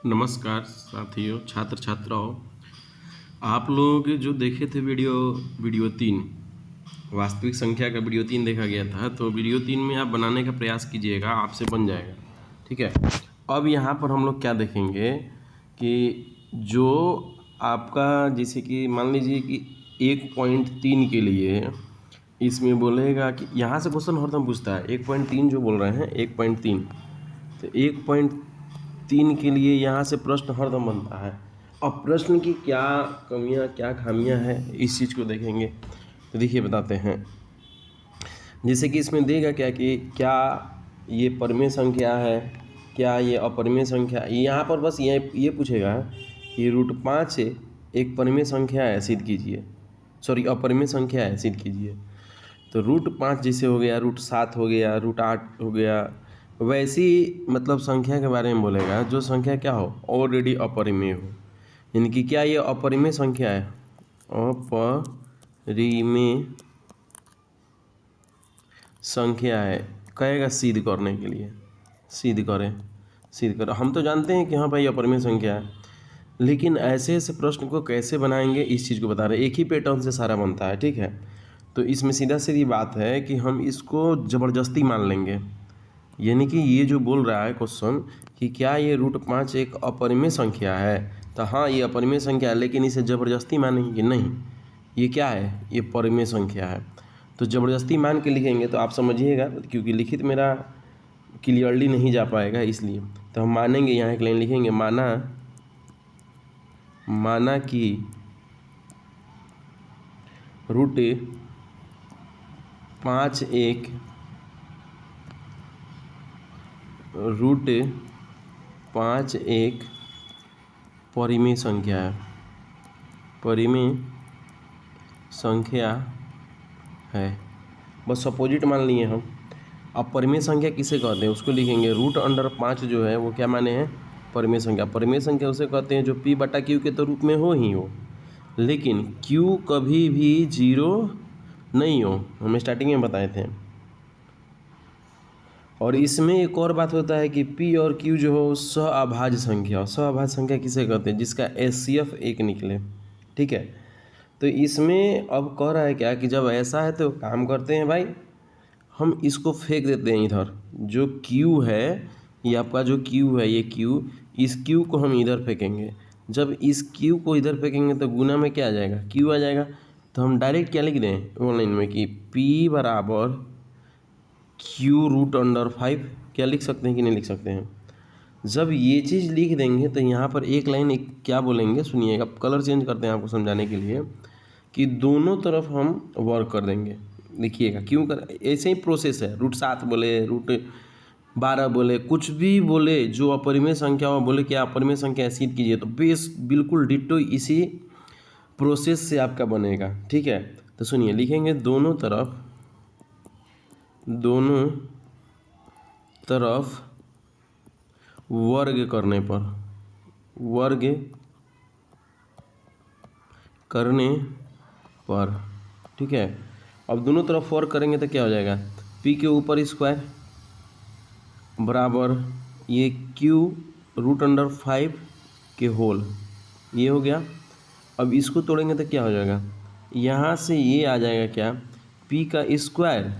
नमस्कार साथियों, छात्र छात्राओं। आप लोग जो देखे थे वीडियो 3, वास्तविक संख्या का वीडियो 3 देखा गया था। तो वीडियो 3 में आप बनाने का प्रयास कीजिएगा, आपसे बन जाएगा। ठीक है। अब यहाँ पर हम लोग क्या देखेंगे कि जो आपका जैसे कि मान लीजिए कि 1.3 के लिए इसमें बोलेगा कि यहाँ से क्वेश्चन हरदम पूछता है 1.3 जो बोल रहे हैं 1.3, तो 1.3 के लिए यहाँ से प्रश्न हरदम बनता है। अब प्रश्न की क्या कमियाँ क्या खामियाँ हैं इस चीज़ को देखेंगे। तो देखिए बताते हैं, जैसे कि इसमें देगा क्या कि क्या ये परिमेय संख्या है, क्या ये अपरिमेय संख्या। यहाँ पर बस ये पूछेगा कि √5 एक परिमेय संख्या है सिद्ध कीजिए, सॉरी अपरिमेय संख्या है सिद्ध कीजिए। तो √5 जैसे हो गया, √7 हो गया, √8 हो गया, वैसी मतलब संख्या के बारे में बोलेगा जो संख्या क्या हो ऑलरेडी अपरिमेय हो। यानी कि क्या ये अपरिमेय संख्या है, अपरिमेय संख्या है, कहेगा सिद्ध करने के लिए सिद्ध करें। हम तो जानते हैं कि हाँ भाई अपरिमेय संख्या है, लेकिन ऐसे ऐसे प्रश्न को कैसे बनाएंगे इस चीज़ को बता रहे हैं। एक ही पैटर्न से सारा बनता है, ठीक है। तो इसमें सीधा सीधी बात है कि हम इसको ज़बरदस्ती मान लेंगे। यानी कि ये जो बोल रहा है क्वेश्चन कि क्या ये √5 एक अपरिमेय संख्या है, तो हाँ ये अपरिमेय संख्या है, लेकिन इसे ज़बरदस्ती मानेंगे कि नहीं ये क्या है, ये परिमेय संख्या है। तो ज़बरदस्ती मान के लिखेंगे तो आप समझिएगा, क्योंकि लिखित मेरा क्लियरली नहीं जा पाएगा, इसलिए तो हम मानेंगे। यहाँ एक लाइन लिखेंगे, माना कि √5 एक परिमेय संख्या है, परिमेय संख्या है। बस अपोजिट मान लिए हम। अब परिमेय संख्या किसे कहते हैं उसको लिखेंगे। √5 जो है वो क्या माने हैं, परिमेय संख्या। परिमेय संख्या उसे कहते हैं जो P/Q के तो रूप में हो ही हो, लेकिन Q कभी भी 0 नहीं हो, हम स्टार्टिंग में बताए थे। और इसमें एक और बात होता है कि P और Q जो हो सहअभाज्य संख्या। सहअभाज्य संख्या किसे कहते हैं, जिसका HCF 1 निकले, ठीक है। तो इसमें अब कह रहा है क्या कि जब ऐसा है तो काम करते हैं भाई, हम इसको फेंक देते हैं इधर। जो Q है, ये आपका जो Q है, ये Q, इस Q को हम इधर फेंकेंगे। जब इस Q को इधर फेंकेंगे तो गुना में क्या आ जाएगा, Q आ जाएगा। तो हम डायरेक्ट क्या लिख दें ऑनलाइन में कि P बराबर Q√5, क्या लिख सकते हैं कि नहीं लिख सकते हैं। जब ये चीज़ लिख देंगे तो यहाँ पर एक लाइन क्या बोलेंगे सुनिएगा, कलर चेंज करते हैं आपको समझाने के लिए, कि दोनों तरफ हम वर्क कर देंगे। लिखिएगा क्यों कर, ऐसे ही प्रोसेस है। √7 बोले, √12 बोले, कुछ भी बोले जो अपरिमेय संख्या हो, बोले कि अपरिमेय संख्या सिद्ध कीजिए, तो बेस बिल्कुल डिट्टो इसी प्रोसेस से आपका बनेगा, ठीक है। तो सुनिए, लिखेंगे दोनों तरफ वर्ग करने पर, ठीक है। अब दोनों तरफ वर्ग करेंगे तो क्या हो जाएगा, P के ऊपर स्क्वायर बराबर ये Q√5 के होल, ये हो गया। अब इसको तोड़ेंगे तो क्या हो जाएगा, यहाँ से ये आ जाएगा क्या, P का स्क्वायर,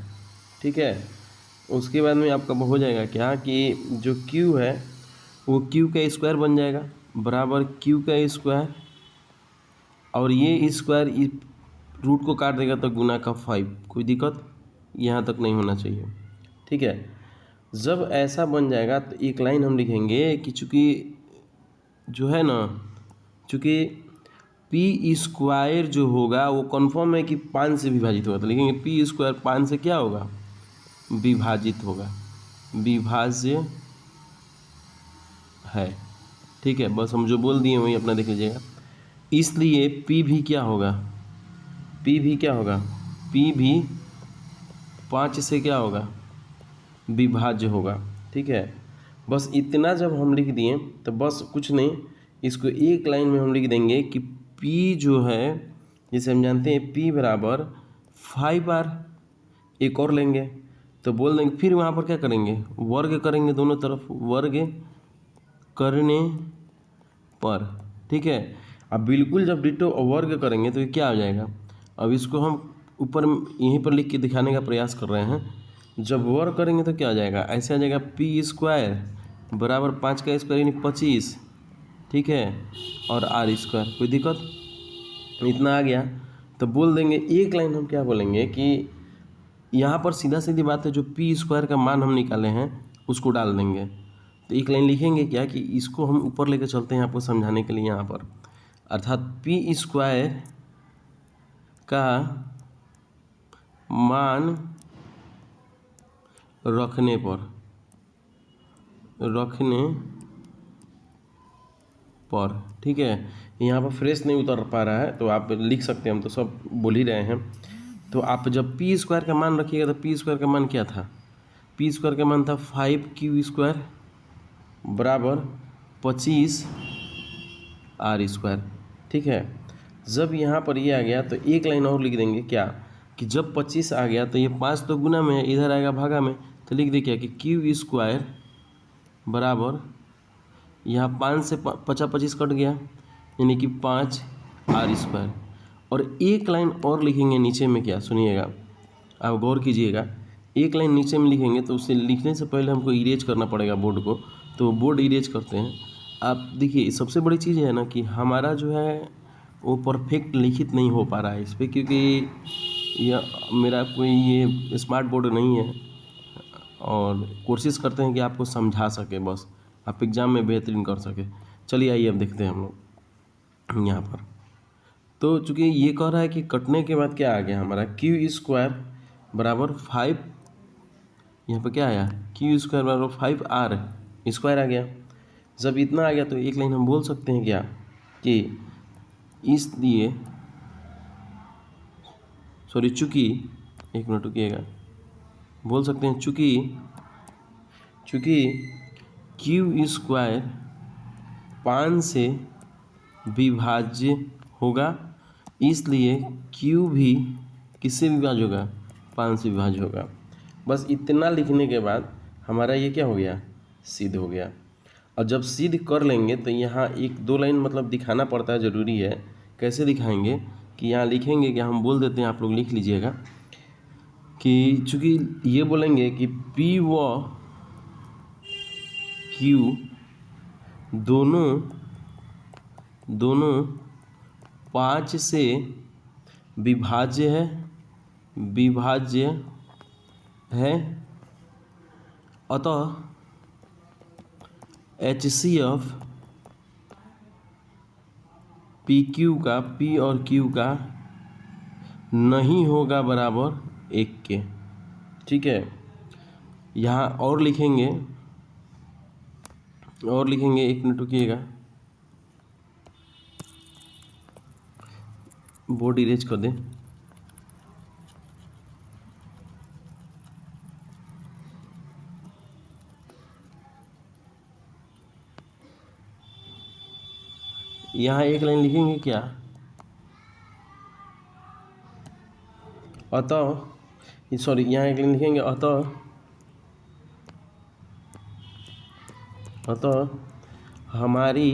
ठीक है। उसके बाद में आपका हो जाएगा क्या कि जो Q है वो Q का स्क्वायर बन जाएगा बराबर Q का स्क्वायर, और ये स्क्वायर इस रूट को काट देगा तो गुना का 5। कोई दिक्कत यहाँ तक नहीं होना चाहिए, ठीक है। जब ऐसा बन जाएगा तो एक लाइन हम लिखेंगे कि चूँकि जो है ना, चूँकि P स्क्वायर जो होगा वो कन्फर्म है कि 5 से विभाजित होगा, तो लिखेंगे P स्क्वायर 5 से क्या होगा, विभाजित होगा, विभाज्य है, ठीक है। बस हम जो बोल दिए वही अपना देख लीजिएगा। इसलिए P भी क्या होगा, P भी 5 से क्या होगा, विभाज्य होगा, ठीक है। बस इतना जब हम लिख दिए तो बस कुछ नहीं, इसको एक लाइन में हम लिख देंगे कि P जो है, जैसे हम जानते हैं P बराबर 5R। एक और लेंगे तो बोल देंगे, फिर वहाँ पर क्या करेंगे, वर्ग करेंगे, दोनों तरफ वर्ग करने पर, ठीक है। अब बिल्कुल जब डिटो वर्ग करेंगे तो ये क्या हो जाएगा, अब इसको हम ऊपर यहीं पर लिख के दिखाने का प्रयास कर रहे हैं। जब वर्ग करेंगे तो क्या हो जाएगा, ऐसे आ जाएगा पी स्क्वायर बराबर 5 का स्क्वायर यानी 25, ठीक है, और आर स्क्वायर। कोई दिक्कत, इतना आ गया। तो बोल देंगे एक लाइन हम क्या बोलेंगे कि यहाँ पर सीधा सीधी बात है, जो पी स्क्वायर का मान हम निकाले हैं उसको डाल देंगे। तो एक लाइन लिखेंगे क्या कि इसको हम ऊपर लेकर चलते हैं आपको समझाने के लिए यहाँ पर, अर्थात पी स्क्वायर का मान रखने पर, ठीक है। यहाँ पर फ्रेश नहीं उतर पा रहा है तो आप लिख सकते हैं, हम तो सब बोल ही रहे हैं। तो आप जब पी स्क्वायर का मान रखिएगा तो पी स्क्वायर का मान क्या था, पी स्क्वायर का मान था 5q स्क्वायर बराबर 25 आर स्क्वायर, ठीक है। जब यहाँ पर ये आ गया तो एक लाइन और लिख देंगे क्या कि जब 25 आ गया तो ये 5 तो गुना में है, इधर आएगा भागा में, तो लिख दे क्या कि q स्क्वायर बराबर यहाँ 5 से 25 कट गया यानी कि 5 आर स्क्वायर। और एक लाइन और लिखेंगे नीचे में, क्या सुनिएगा, आप गौर कीजिएगा, एक लाइन नीचे में लिखेंगे तो उसे लिखने से पहले हमको इरेज करना पड़ेगा बोर्ड को, तो बोर्ड इरेज करते हैं। आप देखिए सबसे बड़ी चीज़ है ना कि हमारा जो है वो परफेक्ट लिखित नहीं हो पा रहा है इस पर, क्योंकि यह मेरा कोई ये स्मार्ट बोर्ड नहीं है, और कोशिश करते हैं कि आपको समझा सके, बस आप एग्ज़ाम में बेहतरीन कर सके। चलिए आइए अब देखते हैं हम लोग यहाँ पर। तो चूँकि ये कह रहा है कि कटने के बाद क्या आ गया हमारा q स्क्वायर बराबर 5, यहाँ पर क्या आया q स्क्वायर बराबर 5r स्क्वायर आ गया। जब इतना आ गया तो एक लाइन हम बोल सकते हैं क्या कि इसलिए चूँकि, एक मिनट रुकिएगा, बोल सकते हैं चूँकि q स्क्वायर 5 से विभाज्य होगा, इसलिए q भी किससे विभाज्य होगा, 5 से विभाज्य होगा। बस इतना लिखने के बाद हमारा ये क्या हो गया, सिद्ध हो गया। और जब सिद्ध कर लेंगे तो यहाँ एक दो लाइन मतलब दिखाना पड़ता है, ज़रूरी है। कैसे दिखाएंगे कि यहाँ लिखेंगे कि हम बोल देते हैं, आप लोग लिख लीजिएगा कि चूँकि ये बोलेंगे कि p व q दोनों 5 से विभाज्य है, अतः HCF PQ का, P और Q का नहीं होगा बराबर 1 के, ठीक है। यहाँ और लिखेंगे, एक मिनट रुकिएगा, बोर्ड इरेज कर दें। यहाँ एक लाइन लिखेंगे क्या, अतः, सॉरी, यहाँ एक लाइन लिखेंगे अतः हमारी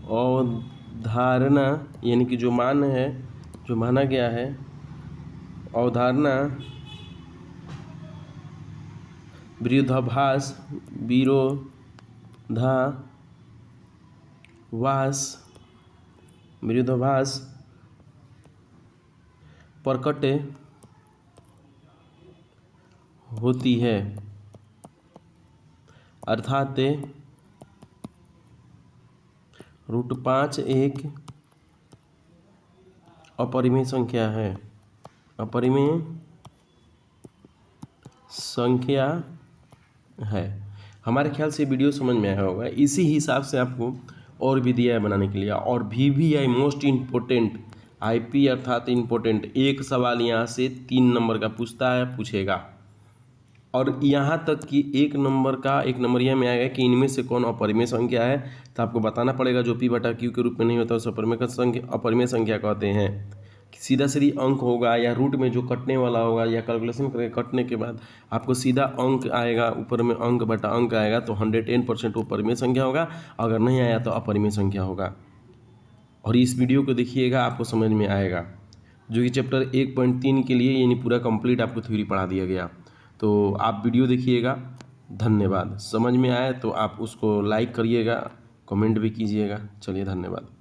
अवधारणा, यानी कि जो मान है, जो माना गया है, अवधारणा विरोधाभास प्रकट होती है, अर्थात √5 एक अपरिमेय संख्या है, हमारे ख्याल से वीडियो समझ में आया होगा। इसी हिसाब से आपको और भी दिया है बनाने के लिए। और VVI मोस्ट इम्पोर्टेंट, IP अर्थात इम्पोर्टेंट, एक सवाल यहाँ से 3 नंबर का पूछेगा। और यहाँ तक कि एक नंबरिया में आएगा कि इनमें से कौन अपरिमेय संख्या है, तो आपको बताना पड़ेगा। जो P/Q के रूप में नहीं होता उसे अपरिमेय संख्या कहते हैं। सीधा सीधी अंक होगा या रूट में जो कटने वाला होगा या कैलकुलेशन करके कटने के बाद आपको सीधा अंक आएगा, ऊपर में अंक बटा अंक आएगा, तो 110% वो परिमेय संख्या होगा। अगर नहीं आया तो अपरिमेय संख्या होगा। और इस वीडियो को देखिएगा, आपको समझ में आएगा, जो कि चैप्टर 1.3 के लिए यानी पूरा कंप्लीट आपको थ्योरी पढ़ा दिया गया। तो आप वीडियो देखिएगा। धन्यवाद। समझ में आए तो आप उसको लाइक करिएगा, कमेंट भी कीजिएगा। चलिए, धन्यवाद।